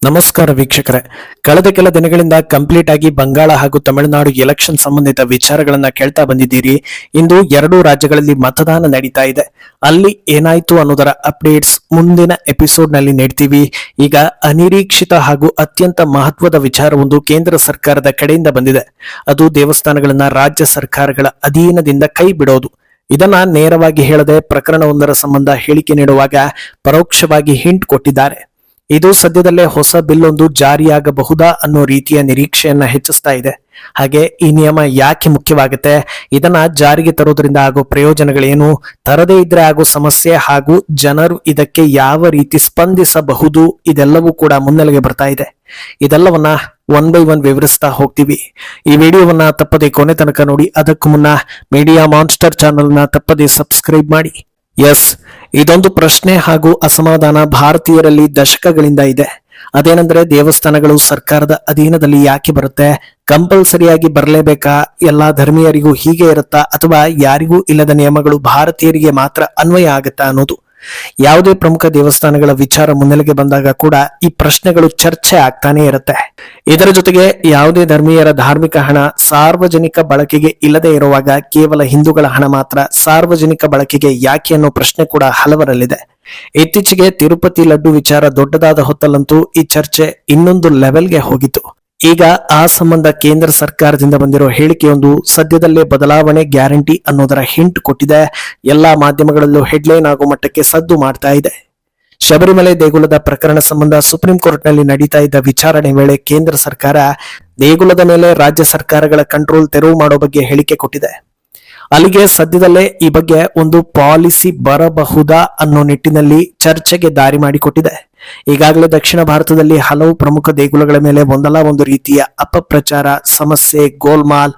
ನಮಸ್ಕಾರ ವೀಕ್ಷಕರೇ, ಕಳೆದ ಕೆಲ ದಿನಗಳಿಂದ ಕಂಪ್ಲೀಟ್ ಆಗಿ ಬಂಗಾಳ ಹಾಗೂ ತಮಿಳುನಾಡು ಎಲೆಕ್ಷನ್ ಸಂಬಂಧಿತ ವಿಚಾರಗಳನ್ನ ಕೇಳ್ತಾ ಬಂದಿದ್ದೀರಿ. ಇಂದು ಎರಡೂ ರಾಜ್ಯಗಳಲ್ಲಿ ಮತದಾನ ನಡೀತಾ ಇದೆ. ಅಲ್ಲಿ ಏನಾಯ್ತು ಅನ್ನೋದರ ಅಪ್ಡೇಟ್ಸ್ ಮುಂದಿನ ಎಪಿಸೋಡ್ ನಲ್ಲಿ ನೀಡ್ತೀವಿ. ಈಗ ಅನಿರೀಕ್ಷಿತ ಹಾಗೂ ಅತ್ಯಂತ ಮಹತ್ವದ ವಿಚಾರವೊಂದು ಕೇಂದ್ರ ಸರ್ಕಾರದ ಕಡೆಯಿಂದ ಬಂದಿದೆ. ಅದು ದೇವಸ್ಥಾನಗಳನ್ನ ರಾಜ್ಯ ಸರ್ಕಾರಗಳ ಅಧೀನದಿಂದ ಕೈ ಬಿಡೋದು. ಇದನ್ನ ನೇರವಾಗಿ ಹೇಳದೆ ಪ್ರಕರಣವೊಂದರ ಸಂಬಂಧ ಹೇಳಿಕೆ ನೀಡುವಾಗ ಪರೋಕ್ಷವಾಗಿ ಹಿಂಟ್ ಕೊಟ್ಟಿದ್ದಾರೆ. ಇದು ಸದ್ಯದಲ್ಲೇ ಹೊಸ ಬಿಲ್ ಒಂದು ಜಾರಿಯಾಗಬಹುದಾ ಅನ್ನೋ ರೀತಿಯ ನಿರೀಕ್ಷೆಯನ್ನ ಹೆಚ್ಚಿಸ್ತಾ ಇದೆ. ಹಾಗೆ ಈ ನಿಯಮ ಯಾಕೆ ಮುಖ್ಯವಾಗುತ್ತೆ, ಇದನ್ನ ಜಾರಿಗೆ ತರೋದ್ರಿಂದ ಆಗೋ ಪ್ರಯೋಜನಗಳೇನು, ತರದೇ ಇದ್ರೆ ಆಗೋ ಸಮಸ್ಯೆ ಹಾಗೂ ಜನರು ಇದಕ್ಕೆ ಯಾವ ರೀತಿ ಸ್ಪಂದಿಸಬಹುದು, ಇದೆಲ್ಲವೂ ಕೂಡ ಮುನ್ನೆಲೆಗೆ ಬರ್ತಾ ಇದೆ. ಇದೆಲ್ಲವನ್ನ ಒನ್ ಬೈ ಒನ್ ವಿವರಿಸ್ತಾ ಹೋಗ್ತೀವಿ. ಈ ವಿಡಿಯೋವನ್ನ ತಪ್ಪದೆ ಕೊನೆ ತನಕ ನೋಡಿ. ಅದಕ್ಕೂ ಮುನ್ನ ಮೀಡಿಯಾ ಮಾನ್ಸ್ಟರ್ ಚಾನೆಲ್ ನ ತಪ್ಪದೆ ಸಬ್ಸ್ಕ್ರೈಬ್ ಮಾಡಿ. ಎಸ್, ಇದೊಂದು ಪ್ರಶ್ನೆ ಹಾಗೂ ಅಸಮಾಧಾನ ಭಾರತೀಯರಲ್ಲಿ ದಶಕಗಳಿಂದ ಇದೆ. ಅದೇನೆಂದ್ರೆ, ದೇವಸ್ಥಾನಗಳು ಸರ್ಕಾರದ ಅಧೀನದಲ್ಲಿ ಯಾಕೆ ಬರುತ್ತೆ, ಕಂಪಲ್ಸರಿಯಾಗಿ ಬರಲೇಬೇಕಾ, ಎಲ್ಲಾ ಧರ್ಮೀಯರಿಗೂ ಹೀಗೆ ಇರುತ್ತಾ ಅಥವಾ ಯಾರಿಗೂ ಇಲ್ಲದ ನಿಯಮಗಳು ಭಾರತೀಯರಿಗೆ ಮಾತ್ರ ಅನ್ವಯ ಆಗುತ್ತಾ ಅನ್ನೋದು. ಯಾವುದೇ ಪ್ರಮುಖ ದೇವಸ್ಥಾನಗಳ ವಿಚಾರ ಮುನ್ನೆಲೆಗೆ ಬಂದಾಗ ಕೂಡ ಈ ಪ್ರಶ್ನೆಗಳು ಚರ್ಚೆ ಆಗ್ತಾನೆ ಇರುತ್ತೆ. ಇದರ ಜೊತೆಗೆ ಯಾವುದೇ ಧರ್ಮೀಯರ ಧಾರ್ಮಿಕ ಹಣ ಸಾರ್ವಜನಿಕ ಬಳಕೆಗೆ ಇಲ್ಲದೆ ಇರುವಾಗ ಕೇವಲ ಹಿಂದೂಗಳ ಹಣ ಮಾತ್ರ ಸಾರ್ವಜನಿಕ ಬಳಕೆಗೆ ಯಾಕೆ ಅನ್ನೋ ಪ್ರಶ್ನೆ ಕೂಡ ಹಲವರಲ್ಲಿದೆ. ಇತ್ತೀಚೆಗೆ ತಿರುಪತಿ ಲಡ್ಡು ವಿಚಾರ ದೊಡ್ಡದಾದ ಹೊತ್ತಲ್ಲಂತೂ ಈ ಚರ್ಚೆ ಇನ್ನೊಂದು ಲೆವೆಲ್ಗೆ ಹೋಗಿತ್ತು. ಈಗ ಆ ಸಂಬಂಧ ಕೇಂದ್ರ ಸರ್ಕಾರದಿಂದ ಬಂದಿರೋ ಹೇಳಿಕೆಯೊಂದು ಸದ್ಯದಲ್ಲೇ ಬದಲಾವಣೆ ಗ್ಯಾರಂಟಿ ಅನ್ನೋದರ ಹಿಂಟ್ ಕೊಟ್ಟಿದೆ. ಎಲ್ಲಾ ಮಾಧ್ಯಮಗಳಲ್ಲೂ ಹೆಡ್ಲೈನ್ ಆಗೋ ಮಟ್ಟಕ್ಕೆ ಸದ್ದು ಮಾಡ್ತಾ ಇದೆ. ಶಬರಿಮಲೆ ದೇಗುಲದ ಪ್ರಕರಣ ಸಂಬಂಧ ಸುಪ್ರೀಂ ಕೋರ್ಟ್ ನಲ್ಲಿ ನಡೀತಾ ಇದ್ದ ವಿಚಾರಣೆ ವೇಳೆ ಕೇಂದ್ರ ಸರ್ಕಾರ ದೇಗುಲದ ಮೇಲೆ ರಾಜ್ಯ ಸರ್ಕಾರಗಳ ಕಂಟ್ರೋಲ್ ತೆರವು ಮಾಡೋ ಬಗ್ಗೆ ಹೇಳಿಕೆ ಕೊಟ್ಟಿದೆ. ಅಲ್ಲಿಗೆ ಸದ್ಯದಲ್ಲೇ ಈ ಬಗ್ಗೆ ಒಂದು ಪಾಲಿಸಿ ಬರಬಹುದಾ ಅನ್ನೋ ನಿಟ್ಟಿನಲ್ಲಿ ಚರ್ಚೆಗೆ ದಾರಿ ಮಾಡಿಕೊಟ್ಟಿದೆ. ಈಗಾಗಲೇ ದಕ್ಷಿಣ ಭಾರತದಲ್ಲಿ ಹಲವು ಪ್ರಮುಖ ದೇಗುಲಗಳ ಮೇಲೆ ಒಂದಲ್ಲ ಒಂದು ರೀತಿಯ ಅಪಪ್ರಚಾರ, ಸಮಸ್ಯೆ, ಗೋಲ್ಮಾಲ್,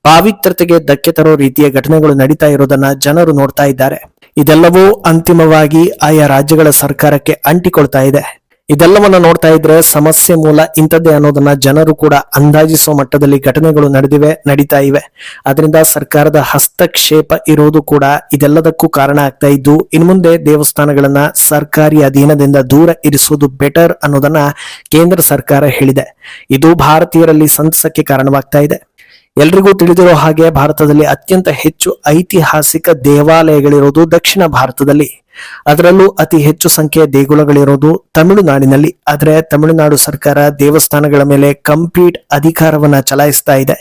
ಪಾವಿತ್ರ್ಯತೆಗೆ ಧಕ್ಕೆ ತರೋ ರೀತಿಯ ಘಟನೆಗಳು ನಡೀತಾ ಇರೋದನ್ನ ಜನರು ನೋಡ್ತಾ ಇದ್ದಾರೆ. ಇದೆಲ್ಲವೂ ಅಂತಿಮವಾಗಿ ಆಯಾ ರಾಜ್ಯಗಳ ಸರ್ಕಾರಕ್ಕೆ ಅಂಟಿಕೊಳ್ತಾ ಇದೆ. ಇದೆಲ್ಲವನ್ನ ನೋಡ್ತಾ ಇದ್ರೆ ಸಮಸ್ಯೆ ಮೂಲ ಇಂಥದ್ದೇ ಅನ್ನೋದನ್ನ ಜನರು ಕೂಡ ಅಂದಾಜಿಸುವ ಮಟ್ಟದಲ್ಲಿ ಘಟನೆಗಳು ನಡೀತಾ ಇವೆ. ಅದರಿಂದ ಸರ್ಕಾರದ ಹಸ್ತಕ್ಷೇಪ ಇರೋದು ಕೂಡ ಇದೆಲ್ಲದಕ್ಕೂ ಕಾರಣ ಆಗ್ತಾ ಇದ್ದು, ಇನ್ನು ಮುಂದೆ ದೇವಸ್ಥಾನಗಳನ್ನ ಸರ್ಕಾರಿ ಅಧೀನದಿಂದ ದೂರ ಇರಿಸುವುದು ಬೆಟರ್ ಅನ್ನೋದನ್ನ ಕೇಂದ್ರ ಸರ್ಕಾರ ಹೇಳಿದೆ. ಇದು ಭಾರತೀಯರಲ್ಲಿ ಸಂತಸಕ್ಕೆ ಕಾರಣವಾಗ್ತಾ ಇದೆ. ಎಲ್ರಿಗೂ ತಿಳಿದಿರೋ ಹಾಗೆ ಭಾರತದಲ್ಲಿ ಅತ್ಯಂತ ಹೆಚ್ಚು ಐತಿಹಾಸಿಕ ದೇವಾಲಯಗಳಿರೋದು ದಕ್ಷಿಣ ಭಾರತದಲ್ಲಿ. ಅದರಲ್ಲೂ ಅತಿ ಹೆಚ್ಚು ಸಂಖ್ಯೆಯ ದೇಗುಲಗಳಿರೋದು ತಮಿಳುನಾಡಿನಲ್ಲಿ. ಆದ್ರೆ ತಮಿಳುನಾಡು ಸರ್ಕಾರ ದೇವಸ್ಥಾನಗಳ ಮೇಲೆ ಕಂಪ್ಲೀಟ್ ಅಧಿಕಾರವನ್ನ ಚಲಾಯಿಸ್ತಾ ಇದೆ.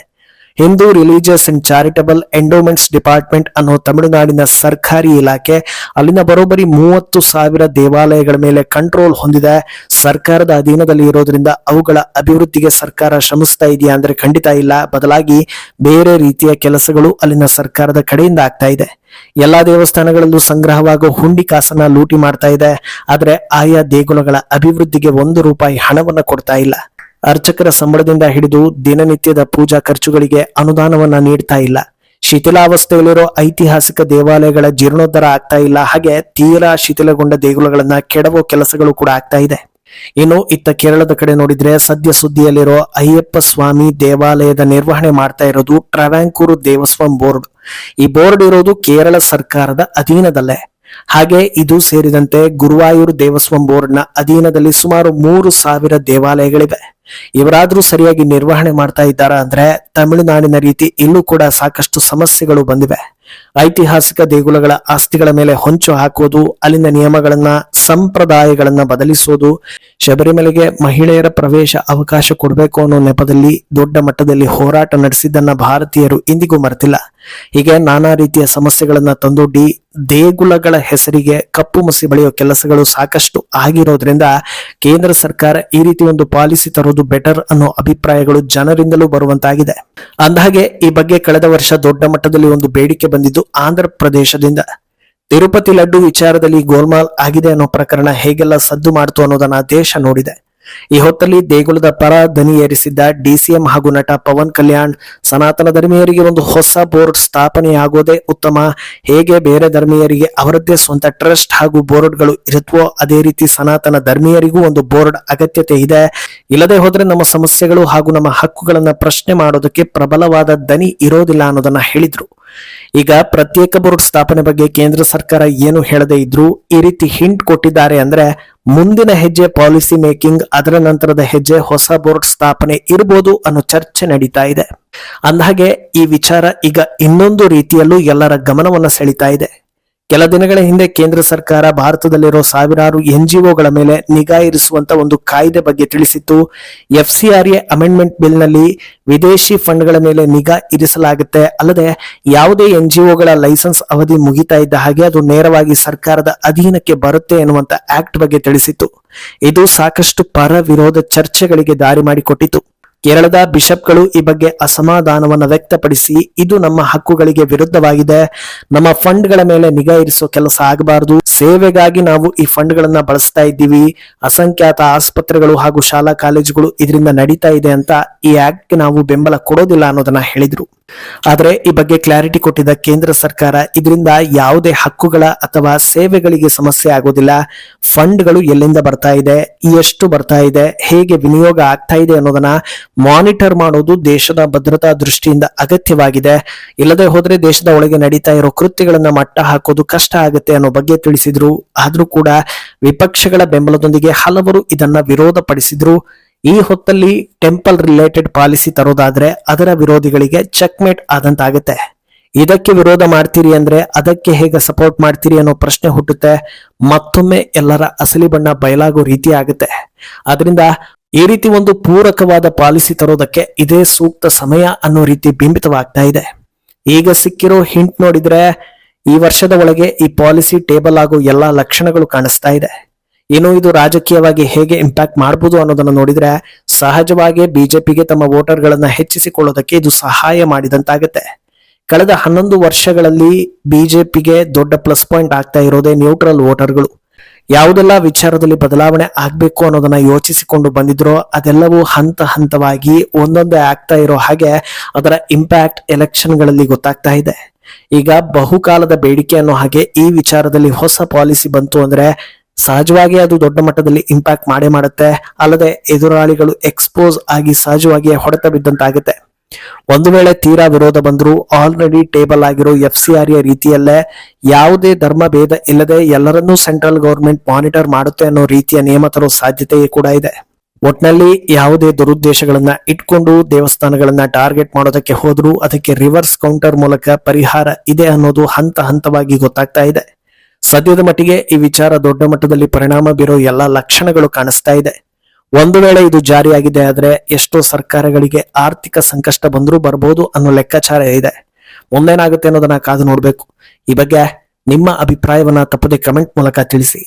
Hindu religious and charitable endowments department ಅನ್ನೋ ತಮಿಳುನಾಡಿನ ಸರ್ಕಾರಿ ಇಲಾಖೆ ಅಲ್ಲಿನ ಬರೋಬ್ಬರಿ 30,000 ದೇವಾಲಯಗಳ ಮೇಲೆ ಕಂಟ್ರೋಲ್ ಹೊಂದಿದೆ. ಸರ್ಕಾರದ ಅಧೀನದಲ್ಲಿ ಇರೋದ್ರಿಂದ ಅವುಗಳ ಅಭಿವೃದ್ಧಿಗೆ ಸರ್ಕಾರ ಶ್ರಮಿಸ್ತಾ ಇದೆಯಾ ಅಂದ್ರೆ ಖಂಡಿತ ಇಲ್ಲ. ಬದಲಾಗಿ ಬೇರೆ ರೀತಿಯ ಕೆಲಸಗಳು ಅಲ್ಲಿನ ಸರ್ಕಾರದ ಕಡೆಯಿಂದ ಆಗ್ತಾ ಇದೆ. ಎಲ್ಲಾ ದೇವಸ್ಥಾನಗಳಲ್ಲೂ ಸಂಗ್ರಹವಾಗೋ ಹುಂಡಿ ಕಾಸನ್ನ ಲೂಟಿ ಮಾಡ್ತಾ ಇದೆ. ಆದ್ರೆ ಆಯಾ ದೇಗುಲಗಳ ಅಭಿವೃದ್ಧಿಗೆ 1 ರೂಪಾಯಿ ಹಣವನ್ನ ಕೊಡ್ತಾ ಇಲ್ಲ. ಅರ್ಚಕರ ಸಂಬಳದಿಂದ ಹಿಡಿದು ದಿನನಿತ್ಯದ ಪೂಜಾ ಖರ್ಚುಗಳಿಗೆ ಅನುದಾನವನ್ನ ನೀಡ್ತಾ ಇಲ್ಲ. ಶಿಥಿಲಾವಸ್ಥೆಯಲ್ಲಿರೋ ಐತಿಹಾಸಿಕ ದೇವಾಲಯಗಳ ಜೀರ್ಣೋದ್ಧಾರ ಆಗ್ತಾ ಇಲ್ಲ. ಹಾಗೆ ತೀರಾ ಶಿಥಿಲಗೊಂಡ ದೇಗುಲಗಳನ್ನ ಕೆಡವೋ ಕೆಲಸಗಳು ಕೂಡ ಆಗ್ತಾ ಇದೆ. ಇನ್ನು ಇತ್ತ ಕೇರಳದ ಕಡೆ ನೋಡಿದ್ರೆ ಸದ್ಯ ಸುದ್ದಿಯಲ್ಲಿರೋ ಅಯ್ಯಪ್ಪ ಸ್ವಾಮಿ ದೇವಾಲಯದ ನಿರ್ವಹಣೆ ಮಾಡ್ತಾ ಇರೋದು ಟ್ರಾವಾಂಕೂರು ದೇವಸ್ವಂ ಬೋರ್ಡ್. ಈ ಬೋರ್ಡ್ ಇರೋದು ಕೇರಳ ಸರ್ಕಾರದ ಅಧೀನದಲ್ಲೇ. ಹಾಗೆ ಇದು ಸೇರಿದಂತೆ ಗುರುವಾಯೂರು ದೇವಸ್ವಂ ಬೋರ್ಡ್ ನ ಅಧೀನದಲ್ಲಿ ಸುಮಾರು 3,000 ದೇವಾಲಯಗಳಿವೆ. ಇವರಾದ್ರೂ ಸರಿಯಾಗಿ ನಿರ್ವಹಣೆ ಮಾಡ್ತಾ ಇದ್ದಾರಾ ಅಂದ್ರೆ ತಮಿಳುನಾಡಿನ ರೀತಿ ಇಲ್ಲೂ ಕೂಡ ಸಾಕಷ್ಟು ಸಮಸ್ಯೆಗಳು ಬಂದಿವೆ. ಐತಿಹಾಸಿಕ ದೇಗುಲಗಳ ಆಸ್ತಿಗಳ ಮೇಲೆ ಹೊಂಚು ಹಾಕುವುದು, ಅಲ್ಲಿನ ನಿಯಮಗಳನ್ನ ಸಂಪ್ರದಾಯಗಳನ್ನ ಬದಲಿಸೋದು, ಶಬರಿಮಲೆಗೆ ಮಹಿಳೆಯರ ಪ್ರವೇಶ ಅವಕಾಶ ಕೊಡಬೇಕು ಅನ್ನೋ ನೆಪದಲ್ಲಿ ದೊಡ್ಡ ಮಟ್ಟದಲ್ಲಿ ಹೋರಾಟ ನಡೆಸಿದ್ದನ್ನ ಭಾರತೀಯರು ಇಂದಿಗೂ ಮರೆತಿಲ್ಲ. ಹೀಗೆ ನಾನಾ ರೀತಿಯ ಸಮಸ್ಯೆಗಳನ್ನ ತಂದೊಡ್ಡಿ ದೇಗುಲಗಳ ಹೆಸರಿಗೆ ಕಪ್ಪು ಮಸಿ ಬಳಿಯೋ ಕೆಲಸಗಳು ಸಾಕಷ್ಟು ಆಗಿರೋದ್ರಿಂದ ಕೇಂದ್ರ ಸರ್ಕಾರ ಈ ರೀತಿ ಒಂದು ಪಾಲಿಸಿ ತರೋದು ಬೆಟರ್ ಅನ್ನೋ ಅಭಿಪ್ರಾಯಗಳು ಜನರಿಂದಲೂ ಬರುವಂತಾಗಿದೆ. ಅಂದಹಾಗೆ ಈ ಬಗ್ಗೆ ಕಳೆದ ವರ್ಷ ದೊಡ್ಡ ಮಟ್ಟದಲ್ಲಿ ಒಂದು ಬೇಡಿಕೆ ಬಂದಿದ್ದು ಆಂಧ್ರ ಪ್ರದೇಶದಿಂದ. ತಿರುಪತಿ ಲಡ್ಡು ವಿಚಾರದಲ್ಲಿ ಗೋಲ್ಮಾಲ್ ಆಗಿದೆ ಅನ್ನೋ ಪ್ರಕರಣ ಹೇಗೆಲ್ಲ ಸದ್ದು ಮಾಡ್ತು ಅನ್ನೋದನ್ನ ದೇಶ ನೋಡಿದೆ. ಈ ಹೊತ್ತಲ್ಲಿ ದೇಗುಲದ ಪರ ದನಿ ಏರಿಸಿದ್ದ ಡಿಸಿಎಂ ಹಾಗೂ ನಟ ಪವನ್ ಕಲ್ಯಾಣ್ ಸನಾತನ ಧರ್ಮೀಯರಿಗೆ ಒಂದು ಹೊಸ ಬೋರ್ಡ್ ಸ್ಥಾಪನೆಯಾಗೋದೇ ಉತ್ತಮ, ಹೇಗೆ ಬೇರೆ ಧರ್ಮೀಯರಿಗೆ ಅವರದ್ದೇ ಸ್ವಂತ ಟ್ರಸ್ಟ್ ಹಾಗೂ ಬೋರ್ಡ್ಗಳು ಇರುತ್ತವೋ ಅದೇ ರೀತಿ ಸನಾತನ ಧರ್ಮೀಯರಿಗೂ ಒಂದು ಬೋರ್ಡ್ ಅಗತ್ಯತೆ ಇದೆ. ಇಲ್ಲದೆ ಹೋದ್ರೆ ನಮ್ಮ ಸಮಸ್ಯೆಗಳು ಹಾಗೂ ನಮ್ಮ ಹಕ್ಕುಗಳನ್ನ ಪ್ರಶ್ನೆ ಮಾಡೋದಕ್ಕೆ ಪ್ರಬಲವಾದ ದನಿ ಇರೋದಿಲ್ಲ ಅನ್ನೋದನ್ನ ಹೇಳಿದ್ರು. ಈಗ ಪ್ರತ್ಯೇಕ ಬೋರ್ಡ್ ಸ್ಥಾಪನೆ ಬಗ್ಗೆ ಕೇಂದ್ರ ಸರ್ಕಾರ ಏನು ಹೇಳದೇ ಇದ್ರೂ ಈ ರೀತಿ ಹಿಂಟ್ ಕೊಟ್ಟಿದ್ದಾರೆ ಅಂದ್ರೆ ಮುಂದಿನ ಹೆಜ್ಜೆ ಪಾಲಿಸಿ ಮೇಕಿಂಗ್, ಅದರ ನಂತರದ ಹೆಜ್ಜೆ ಹೊಸ ಬೋರ್ಡ್ ಸ್ಥಾಪನೆ ಇರಬಹುದು ಅನ್ನೋ ಚರ್ಚೆ ನಡೀತಾ ಇದೆ. ಅಂದಹಾಗೆ ಈ ವಿಚಾರ ಈಗ ಇನ್ನೊಂದು ರೀತಿಯಲ್ಲೂ ಎಲ್ಲರ ಗಮನವನ್ನ ಸೆಳೀತಾ ಇದೆ. ಕೆಲ ದಿನಗಳ ಹಿಂದೆ ಕೇಂದ್ರ ಸರ್ಕಾರ ಭಾರತದಲ್ಲಿರೋ ಸಾವಿರಾರು NGOಗಳ ಮೇಲೆ ನಿಗಾ ಇರಿಸುವಂತ ಒಂದು ಕಾಯ್ದೆ ಬಗ್ಗೆ ತಿಳಿಸಿತ್ತು. FCRA ಅಮೆಂಡ್ಮೆಂಟ್ ಬಿಲ್ ನಲ್ಲಿ ವಿದೇಶಿ ಫಂಡ್ಗಳ ಮೇಲೆ ನಿಗಾ ಇರಿಸಲಾಗುತ್ತೆ, ಅಲ್ಲದೆ ಯಾವುದೇ NGOಗಳ ಲೈಸೆನ್ಸ್ ಅವಧಿ ಮುಗಿತಾ ಇದ್ದ ಹಾಗೆ ಅದು ನೇರವಾಗಿ ಸರ್ಕಾರದ ಅಧೀನಕ್ಕೆ ಬರುತ್ತೆ ಎನ್ನುವಂತ ಆಕ್ಟ್ ಬಗ್ಗೆ ತಿಳಿಸಿತ್ತು. ಇದು ಸಾಕಷ್ಟು ಪರ ವಿರೋಧ ಚರ್ಚೆಗಳಿಗೆ ದಾರಿ ಮಾಡಿಕೊಟ್ಟಿತು. ಕೇರಳದ ಬಿಷಪ್ಗಳು ಈ ಬಗ್ಗೆ ಅಸಮಾಧಾನವನ್ನು ವ್ಯಕ್ತಪಡಿಸಿ ಇದು ನಮ್ಮ ಹಕ್ಕುಗಳಿಗೆ ವಿರುದ್ಧವಾಗಿದೆ, ನಮ್ಮ ಫಂಡ್ಗಳ ಮೇಲೆ ನಿಗಾ ಇರಿಸೋ ಕೆಲಸ ಆಗಬಾರದು, ಸೇವೆಗಾಗಿ ನಾವು ಈ ಫಂಡ್ಗಳನ್ನ ಬಳಸ್ತಾ ಇದ್ದೀವಿ, ಅಸಂಖ್ಯಾತ ಆಸ್ಪತ್ರೆಗಳು ಹಾಗೂ ಶಾಲಾ ಕಾಲೇಜುಗಳು ಇದರಿಂದ ನಡೀತಾ ಇದೆ ಅಂತ ಈ ಆಕ್ಟ್ಗೆ ನಾವು ಬೆಂಬಲ ಕೊಡೋದಿಲ್ಲ ಅನ್ನೋದನ್ನ ಹೇಳಿದ್ರು. ಆದ್ರೆ ಈ ಬಗ್ಗೆ ಕ್ಲಾರಿಟಿ ಕೊಟ್ಟಿದ್ದ ಕೇಂದ್ರ ಸರ್ಕಾರ ಇದರಿಂದ ಯಾವುದೇ ಹಕ್ಕುಗಳ ಅಥವಾ ಸೇವೆಗಳಿಗೆ ಸಮಸ್ಯೆ ಆಗೋದಿಲ್ಲ, ಫಂಡ್ಗಳು ಎಲ್ಲಿಂದ ಬರ್ತಾ ಇದೆ, ಎಷ್ಟು ಬರ್ತಾ ಇದೆ, ಹೇಗೆ ವಿನಿಯೋಗ ಆಗ್ತಾ ಇದೆ ಅನ್ನೋದನ್ನ ಮಾನಿಟರ್ ಮಾಡೋದು ದೇಶದ ಭದ್ರತಾ ದೃಷ್ಟಿಯಿಂದ ಅಗತ್ಯವಾಗಿದೆ. ಇಲ್ಲದೆ ಹೋದ್ರೆ ದೇಶದ ಒಳಗೆ ನಡೀತಾ ಇರೋ ಕೃತ್ಯಗಳನ್ನ ಮಟ್ಟ ಹಾಕೋದು ಕಷ್ಟ ಆಗುತ್ತೆ ಅನ್ನೋ ಬಗ್ಗೆ ತಿಳಿಸಿದ್ರು. ಆದ್ರೂ ಕೂಡ ವಿಪಕ್ಷಗಳ ಬೆಂಬಲದೊಂದಿಗೆ ಹಲವರು ಇದನ್ನ ವಿರೋಧ ಪಡಿಸಿದ್ರು. ಈ ಹೊತ್ತಲ್ಲಿ ಟೆಂಪಲ್ ರಿಲೇಟೆಡ್ ಪಾಲಿಸಿ ತರೋದಾದ್ರೆ ಅದರ ವಿರೋಧಿಗಳಿಗೆ ಚೆಕ್ಮೇಟ್ ಆದಂತಾಗುತ್ತೆ. ಇದಕ್ಕೆ ವಿರೋಧ ಮಾಡ್ತೀರಿ ಅಂದ್ರೆ ಅದಕ್ಕೆ ಹೇಗೆ ಸಪೋರ್ಟ್ ಮಾಡ್ತೀರಿ ಅನ್ನೋ ಪ್ರಶ್ನೆ ಹುಟ್ಟುತ್ತೆ. ಮತ್ತೊಮ್ಮೆ ಎಲ್ಲರ ಅಸಲಿ ಬಣ್ಣ ಬಯಲಾಗೋ ರೀತಿ ಆಗುತ್ತೆ. ಆದ್ರಿಂದ ಈ ರೀತಿ ಒಂದು ಪೂರಕವಾದ ಪಾಲಿಸಿ ತರೋದಕ್ಕೆ ಇದೇ ಸೂಕ್ತ ಸಮಯ ಅನ್ನೋ ರೀತಿ ಬಿಂಬಿತವಾಗ್ತಾ ಇದೆ. ಈಗ ಸಿಕ್ಕಿರೋ ಹಿಂಟ್ ನೋಡಿದ್ರೆ ಈ ವರ್ಷದ ಒಳಗೆ ಈ ಪಾಲಿಸಿ ಟೇಬಲ್ ಆಗೋ ಎಲ್ಲಾ ಲಕ್ಷಣಗಳು ಕಾಣಿಸ್ತಾ ಇದೆ. ಇನ್ನು ಇದು ರಾಜಕೀಯವಾಗಿ ಹೇಗೆ ಇಂಪ್ಯಾಕ್ಟ್ ಮಾಡಬಹುದು ಅನ್ನೋದನ್ನ ನೋಡಿದ್ರೆ ಸಹಜವಾಗಿ ಬಿಜೆಪಿಗೆ ತಮ್ಮ ವೋಟರ್ಗಳನ್ನ ಹೆಚ್ಚಿಸಿಕೊಳ್ಳೋದಕ್ಕೆ ಇದು ಸಹಾಯ ಮಾಡಿದಂತಾಗುತ್ತೆ. ಕಳೆದ 11 ವರ್ಷಗಳಲ್ಲಿ ಬಿಜೆಪಿಗೆ ದೊಡ್ಡ ಪ್ಲಸ್ ಪಾಯಿಂಟ್ ಆಗ್ತಾ ಇರೋದೇ ನ್ಯೂಟ್ರಲ್ ವೋಟರ್ಗಳು. ಯಾವುದೆಲ್ಲ ವಿಚಾರದಲ್ಲಿ ಬದಲಾವಣೆ ಆಗ್ಬೇಕು ಅನ್ನೋದನ್ನ ಯೋಚಿಸಿಕೊಂಡು ಬಂದಿದ್ರೋ ಅದೆಲ್ಲವೂ ಹಂತ ಹಂತವಾಗಿ ಒಂದೊಂದೇ ಆಗ್ತಾ ಇರೋ ಹಾಗೆ ಅದರ ಇಂಪ್ಯಾಕ್ಟ್ ಎಲೆಕ್ಷನ್ಗಳಲ್ಲಿ ಗೊತ್ತಾಗ್ತಾ ಇದೆ. ಈಗ ಬಹುಕಾಲದ ಬೇಡಿಕೆ ಅನ್ನೋ ಹಾಗೆ ಈ ವಿಚಾರದಲ್ಲಿ ಹೊಸ ಪಾಲಿಸಿ ಬಂತು ಅಂದ್ರೆ ಸಹಜವಾಗಿ ಅದು ದೊಡ್ಡ ಮಟ್ಟದಲ್ಲಿ ಇಂಪ್ಯಾಕ್ಟ್ ಮಾಡೇ ಮಾಡುತ್ತೆ. ಅಲ್ಲದೆ ಎದುರಾಳಿಗಳು ಎಕ್ಸ್ಪೋಸ್ ಆಗಿ ಸಹಜವಾಗಿ ಹೊಡೆತ ಬಿದ್ದಂತಾಗುತ್ತೆ. ಒಂದು ವೇಳೆ ತೀರಾ ವಿರೋಧ ಬಂದ್ರು ಆಲ್ರೆಡಿ ಟೇಬಲ್ ಆಗಿರೋ FCRA ರೀತಿಯಲ್ಲೇ ಯಾವುದೇ ಧರ್ಮ ಭೇದ ಇಲ್ಲದೆ ಎಲ್ಲರನ್ನೂ ಸೆಂಟ್ರಲ್ ಗವರ್ಮೆಂಟ್ ಮಾನಿಟರ್ ಮಾಡುತ್ತೆ ಅನ್ನೋ ರೀತಿಯ ನಿಯಮ ತರೋ ಸಾಧ್ಯತೆಯೇ ಕೂಡ ಇದೆ. ಒಟ್ನಲ್ಲಿ ಯಾವುದೇ ದುರುದ್ದೇಶಗಳನ್ನ ಇಟ್ಕೊಂಡು ದೇವಸ್ಥಾನಗಳನ್ನ ಟಾರ್ಗೆಟ್ ಮಾಡೋದಕ್ಕೆ ಹೋದ್ರು ಅದಕ್ಕೆ ರಿವರ್ಸ್ ಕೌಂಟರ್ ಮೂಲಕ ಪರಿಹಾರ ಇದೆ ಅನ್ನೋದು ಹಂತ ಹಂತವಾಗಿ ಗೊತ್ತಾಗ್ತಾ ಇದೆ. ಸದ್ಯದ ಮಟ್ಟಿಗೆ ಈ ವಿಚಾರ ದೊಡ್ಡ ಮಟ್ಟದಲ್ಲಿ ಪರಿಣಾಮ ಬೀರೋ ಎಲ್ಲಾ ಲಕ್ಷಣಗಳು ಕಾಣಿಸ್ತಾ ಇದೆ. ಒಂದು ವೇಳೆ ಇದು ಜಾರಿಯಾಗಿದೆ ಆದ್ರೆ ಎಷ್ಟೋ ಸರ್ಕಾರಗಳಿಗೆ ಆರ್ಥಿಕ ಸಂಕಷ್ಟ ಬಂದರೂ ಬರಬಹುದು ಅನ್ನೋ ಲೆಕ್ಕಾಚಾರ ಇದೆ. ಮುಂದೇನಾಗುತ್ತೆ ಅನ್ನೋದನ್ನ ಕಾದು ನೋಡ್ಬೇಕು. ಈ ಬಗ್ಗೆ ನಿಮ್ಮ ಅಭಿಪ್ರಾಯವನ್ನ ತಪ್ಪದೆ ಕಮೆಂಟ್ ಮೂಲಕ ತಿಳಿಸಿ.